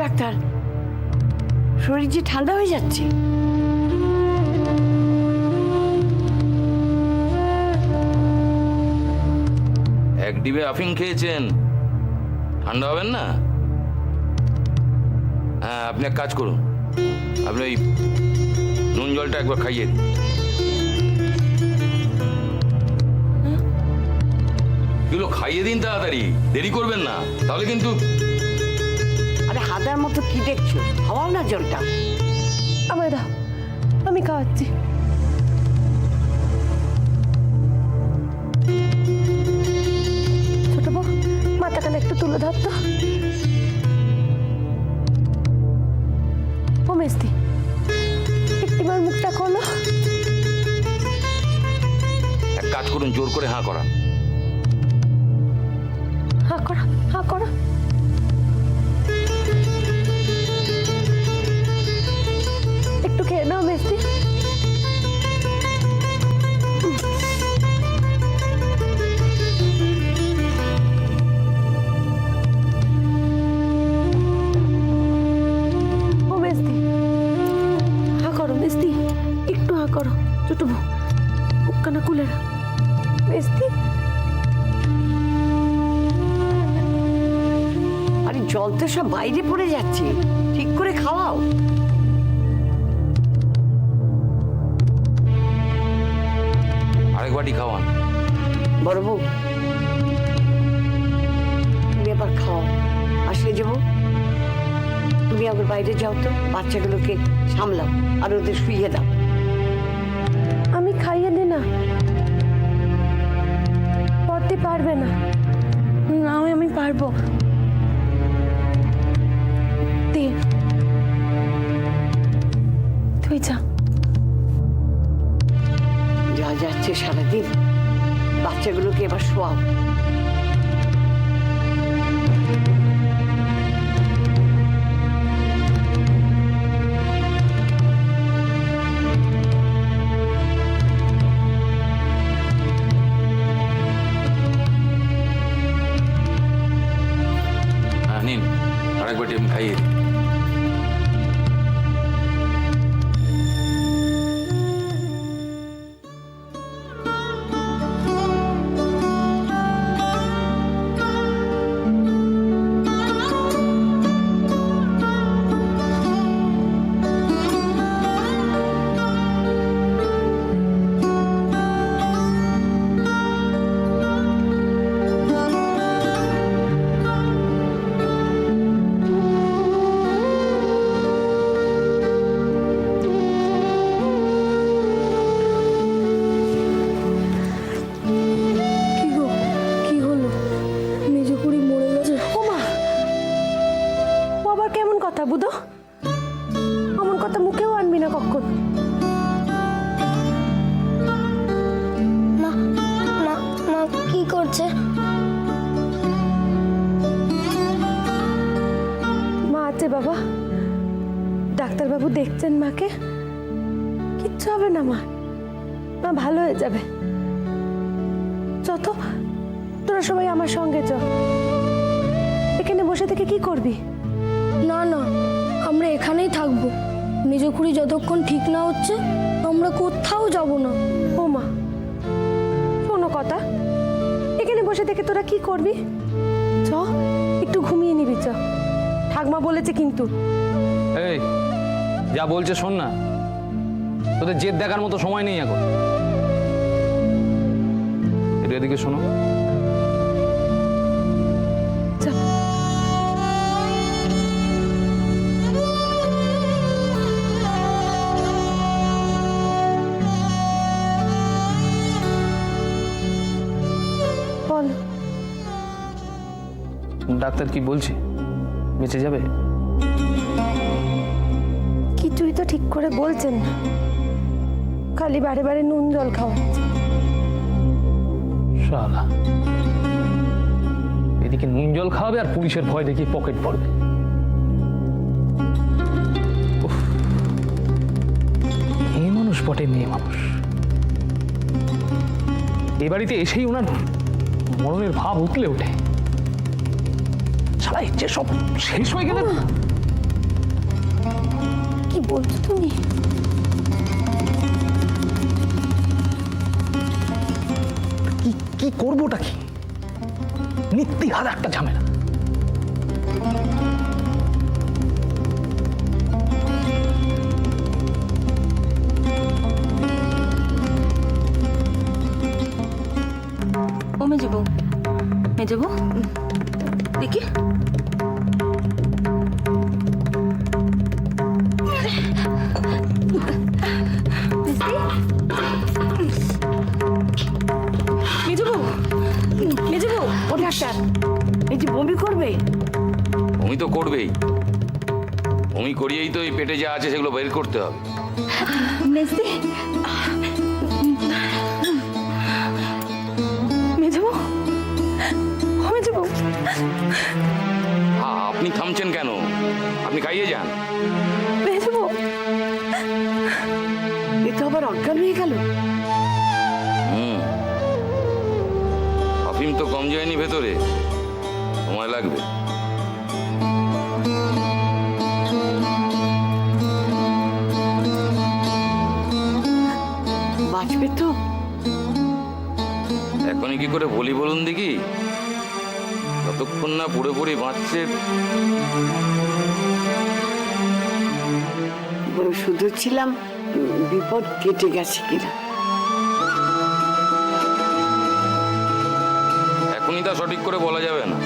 Doctor, শরীর যে ঠান্ডা হয়ে যাচ্ছে। এক ডিবে আফিং খেয়েছেন, ঠান্ডা হবেন না? হ্যাঁ, আপনি এক কাজ করুন, আপনি ওই নুন জলটা একবার খাইয়ে দিন। এগুলো খাইয়ে দিন তাড়াতাড়ি, দেরি করবেন না, তাহলে কিন্তু। আরে হাদার মতো কি দেখছো, খাওয়াও না জলটা। আমায় দাও, আমি খাওয়াচ্ছি। ছোট বউ, মাথাখানে একটু তুলে ধর তো। ও মেস্তি, একটিবার মুখটা খোলো। এক কাজ করুন, জোর করে হাঁ করান। হাঁ করা, হাঁ করা। একটু খেয়ে নাও মেস্তি। ও মেস্তি, হাঁ করো মেস্তি, একটু হাঁ করো। ছোট বউ, মুখখানা খুলে রাখ মেস্তি। আরে জল তো সব বাইরে পড়ে যাচ্ছে, ঠিক করে খাওয়াও। আরেক বাটি খাওয়ান। বড় বউ, তুমি এবার খাও। আর সে যাবো, তুমি আবার বাইরে যাও তো, বাচ্চাগুলোকে সামলাও আর ওদের শুইয়ে দাও। আমি খাইয়ে দি না, পড়তে পারবে না। না, আমি পারবো। দে, তুই যা। যা যাচ্ছে সারাদিন, বাচ্চাগুলোকে এবার শোয়াও। হ্যাঁ নিন, আরেক বাটি আমি খাইয়ে দিই। কি গো, কি হলো? মেজো কুড়ি মরে গেছে? ও মা, ও আবার কেমন কথা বুধো? এমন কথা মুখেও আনবি না কখন। মা মা মা কি করছে? মা আছে বাবা, ডাক্তারবাবু দেখছেন মাকে। কিচ্ছু হবে না মা, মা ভালো হয়ে যাবে। যত তোরা সবাই আমার সঙ্গে চ। এখানে বসে থেকে কি করবি? না না, আমরা এখানেই থাকবো। মেজো খুড়ি যতক্ষণ ঠিক না হচ্ছে আমরা কোথাও যাব না। ও মা, শোনো কথা, এখানে বসে থেকে তোরা কি করবি? চ, একটু ঘুমিয়ে নিবি। চ, ঠাকমা বলেছে কিন্তু। এই যা বলছে শোন না, তোদের জেদ দেখার মতো সময় নেই এখন। এদিকে শোনো, চ। বল, ডাক্তার কি বলছে? বেঁচে যাবে? কিছুই তো ঠিক করে বলছেন না, খালি বারে বারে নুন জল খাওয়াচ্ছে। শালা, এদিকে নুন জল খাওয়াবে আর পুলিশের ভয় দেখিয়ে পকেট পড়বে। উফ, মেয়ে মানুষ বটে, মেয়ে মানুষ। এ বাড়িতে এসেই ওনার মরণের ভাব উঠলে ওঠে। শালা, যে সব শেষ হয়ে গেলে কি বলছো তুমি? কি কি করবোটা কি? নিত্যিহার একটা ঝামেলা। ও মেজবউ, মেজবউ দেখি। মেজবউ, মেজবউ, ও ডাক্তার, এই যে বমি করবে। বমি তো করবেই, বমি করিয়েই তো এই পেটে যা আছে সেগুলো বের করতে হবে। মেজদি, মেজবউ, ও মেজবউ। আপনি থামছেন কেন? আপনি খাইয়ে যান। মেজবউ, এ তো আবার অজ্ঞান হয়ে গেল। আফিম তো কম যায়নি ভেতরে, সময় লাগবে। বাঁচবে তো? এখনই কি করে বলি বলুন দেখি? যতক্ষণ না পুরোপুরি বাঁচছে। শুধু ছিলাম বিপদ কেটে গেছে কিনা। এখনই তা সঠিক করে বলা যাবে না।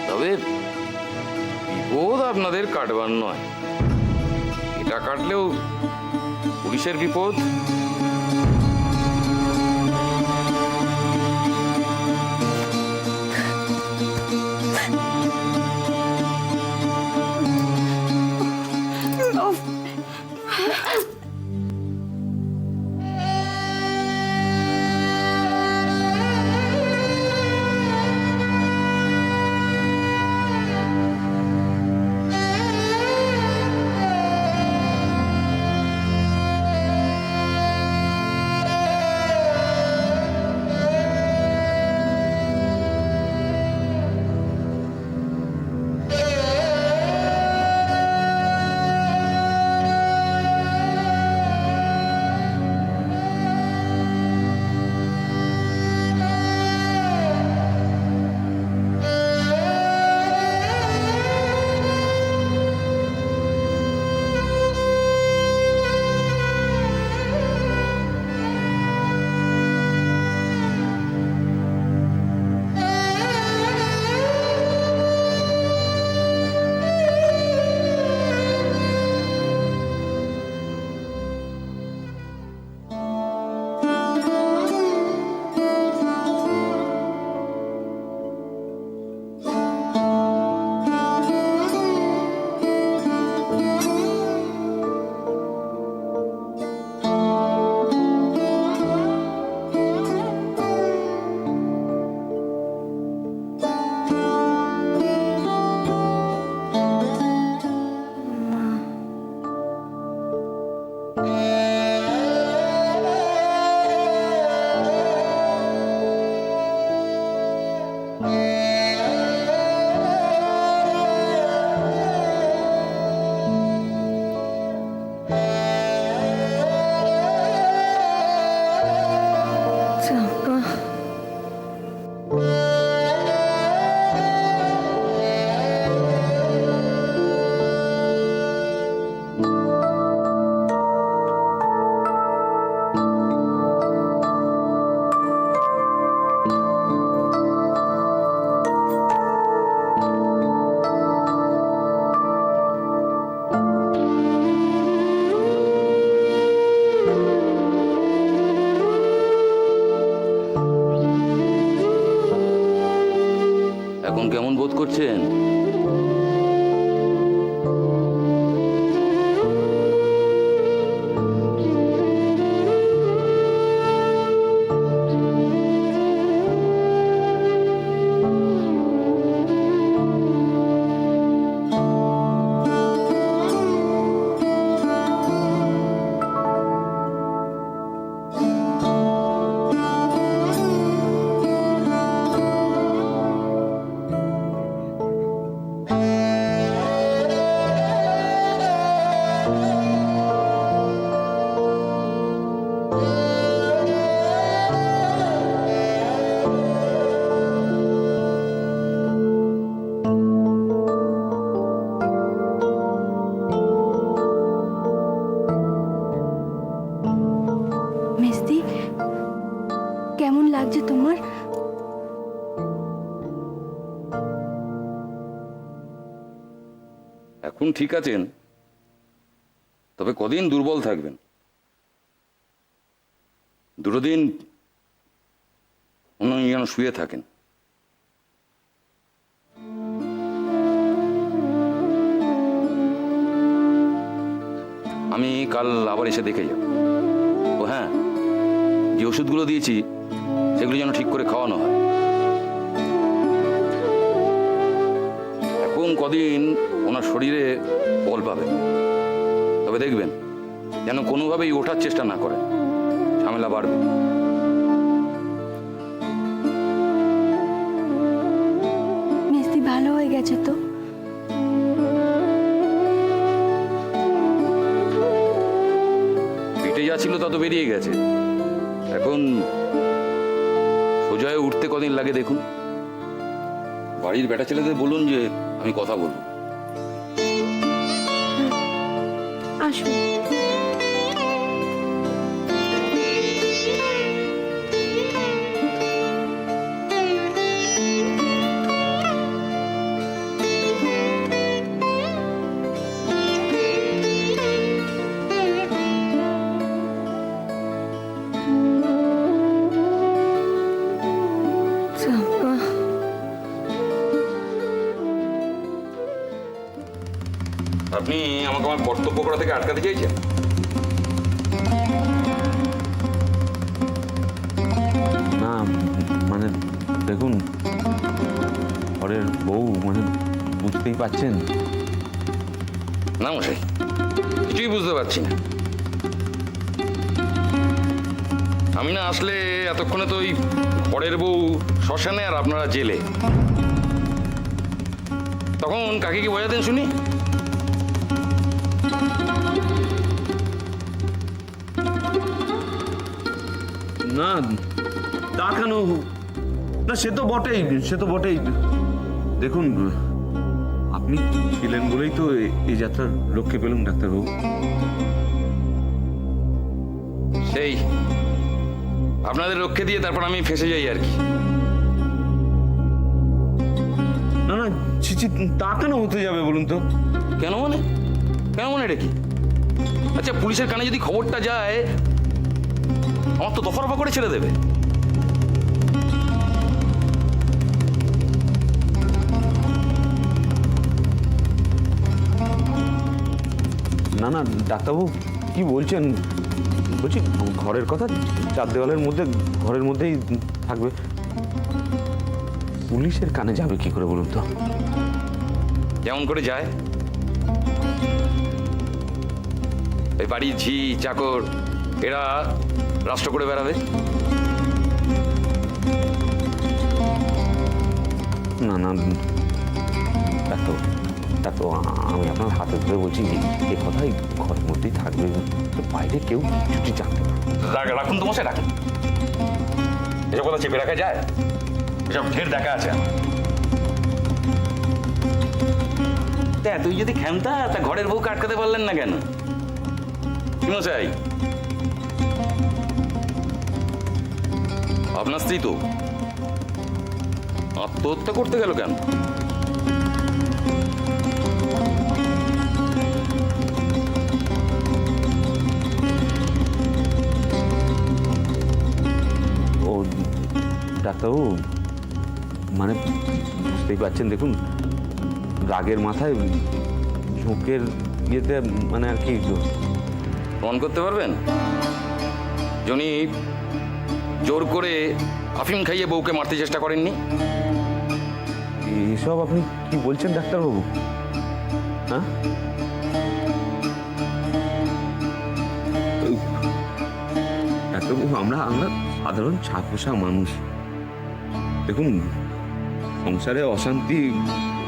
তবে বিপদ আপনাদের কাটবার নয়, এটা কাটলেও পুলিশের বিপদ। এখন কেমন বোধ করছেন? লাগছে তোমার? এখন ঠিক আছেন, তবে কদিন দুর্বল থাকবেন। দুটো দিন অন্য যেন শুয়ে থাকেন। আমি কাল আবার এসে দেখে যাব। ও হ্যাঁ, যে ওষুধগুলো দিয়েছি সেগুলো যেন ঠিক করে খাওয়ানো হয়। এখন কদিন ওনার শরীরে বল পাবে, তবে দেখবেন যেন কোনোভাবেই ওঠার চেষ্টা না করে, ঝামেলা বাড়বে। মেজদি ভালো হয়ে গেছে তো? পেটে যা ছিল তা তো বেরিয়ে গেছে, এখন সোজা হয়ে উঠতে কদিন লাগে দেখুন। বাড়ির বেটা ছেলেদের বলুন যে আমি কথা বলবো। আসুন। আপনি আমাকে আমার কর্তব্য করা থেকে আটকাতে চাইছেন? না মানে দেখুন, ঘরের বউ মানে বুঝতেই পাচ্ছেন। না মশাই, কিছুই বুঝতে পারছি না। আমি না আসলে এতক্ষণে তো ওই ঘরের বউ শ্মশানে আর আপনারা জেলে। তখন কাকে কি বোঝাতেন শুনি? না তা কেন? না সে তো বটেই, সে তো বটেই। দেখুন, আপনি ছিলেন বলেই তো এই যাত্রার রক্ষে পেলাম ডাক্তারবাবু। সেই আপনাদের রক্ষে দিয়ে তারপর আমি ফেঁসে যাই আর কি। না না ছিছি, তা কেন হতে যাবে বলুন তো? কেন মানে? কেন মানে এটা কি? আচ্ছা, পুলিশের কানে যদি খবরটা যায় আমার তো দফা রফা করে ছেড়ে দেবে। না না ডাক্তারবাবু, কি বলছেন? বলছি ঘরের কথা চার দেওয়ালের মধ্যে, ঘরের মধ্যেই থাকবে। পুলিশের কানে যাবে কি করে বলুন তো? যেমন করে যায় এই বাড়ির ঝি চাকর এরা রাষ্ট্র করে বেড়াবে। না না ডাক্তার, ডাক্তার আমি আপনার হাতে ধরে বলছি, এই কথাই ঘরের মধ্যেই থাকবে, বাইরে কেউ ছুটি জানতে পারে। রাখুন তো মশাই, রাখুন। এসব কথা চেপে রাখা যায়? এসব ঢের দেখা আছে। তা তুই যদি ক্ষমতা, তা ঘরের বউকে আটকাতে পারলেন না কেন? কি মশাই, আপনার স্ত্রী তো আত্মহত্যা করতে গেল কেন? ও ডাক্তারবাবু, মানে বুঝতেই পারছেন, দেখুন রাগের মাথায় ঝোঁকের ইয়েতে মানে আর কি। প্রমাণ করতে পারবেন? যিনি জোর করে আফিম খাইয়ে বউকে মারতে চেষ্টা করেননি? এসব আপনি কি বলছেন ডাক্তারবাবু? হ্যাঁ, ডাক্তারবাবু আমরা আমরা সাধারণ ছাপোষা মানুষ। দেখুন, সংসারে অশান্তি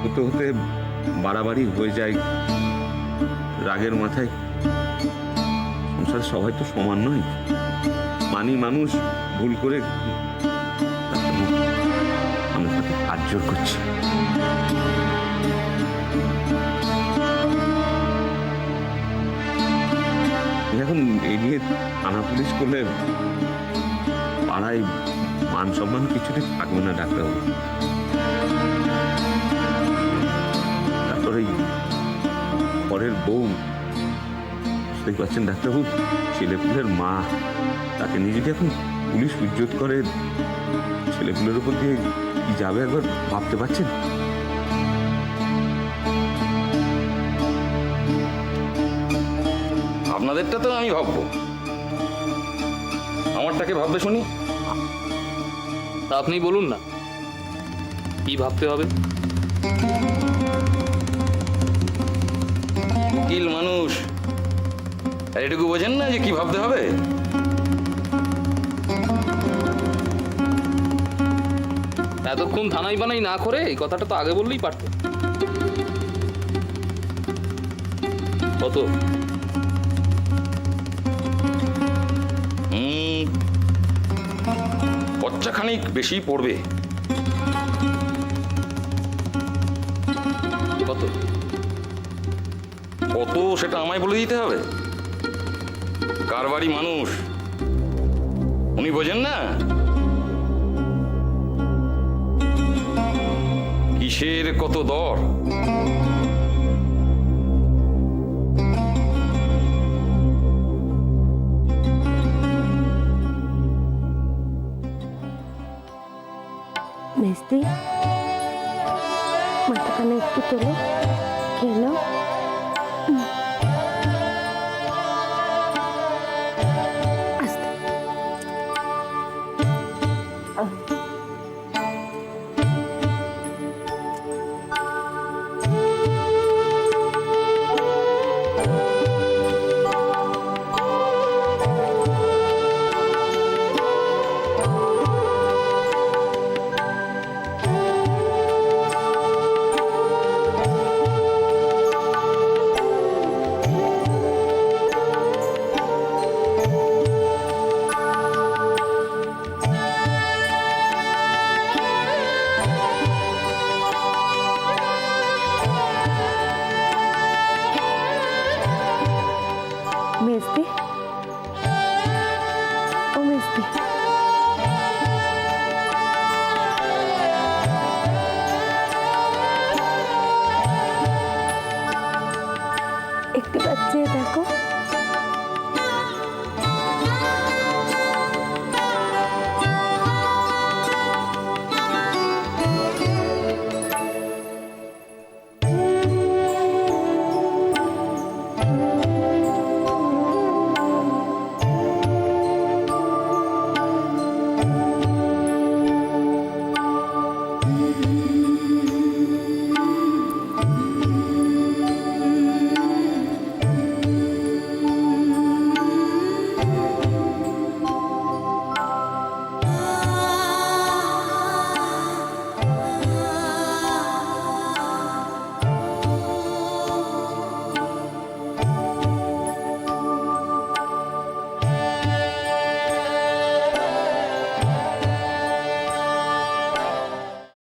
হতে হতে বাড়াবাড়ি হয়ে যায় রাগের মাথায়। সংসারে সবাই তো সমান নয়, মানি মানুষ ভুল করে। আমি তাকে হাত জোর করছি। এখন এই নিয়ে থানা পুলিশ করলে পাড়ায় মান সম্মান কিছুতে থাকবে না ডাক্তারবাবু। তারপর এই পরের বউ, বুঝতেই পারছেন ডাক্তারবাবু, ছেলেপুলের মা, তাকে নিয়ে যদি এখন পুলিশ উজ্জত করে, ছেলেপুলের উপর দিয়ে কি যাবে একবার ভাবতে পারছেন? আপনাদেরটা তো আমি ভাববো, আমারটাকে ভাববে শুনি। তা আপনি বলুন না কি ভাবতে হবে। উকিল মানুষ, আর এটুকু বোঝেন না যে কি ভাবতে হবে? এতক্ষণ থানাই বানাই না করে এই কথাটা তো আগে বললেই পারত। কত? খরচা খানিক বেশি পড়বে। কত? কত সেটা আমায় বলে দিতে হবে? কারবারি মানুষ, উনি বোঝেন না কিসের কত দর। মেজদি, মাথাখানে একটু তোলো, খেয়ে নাও।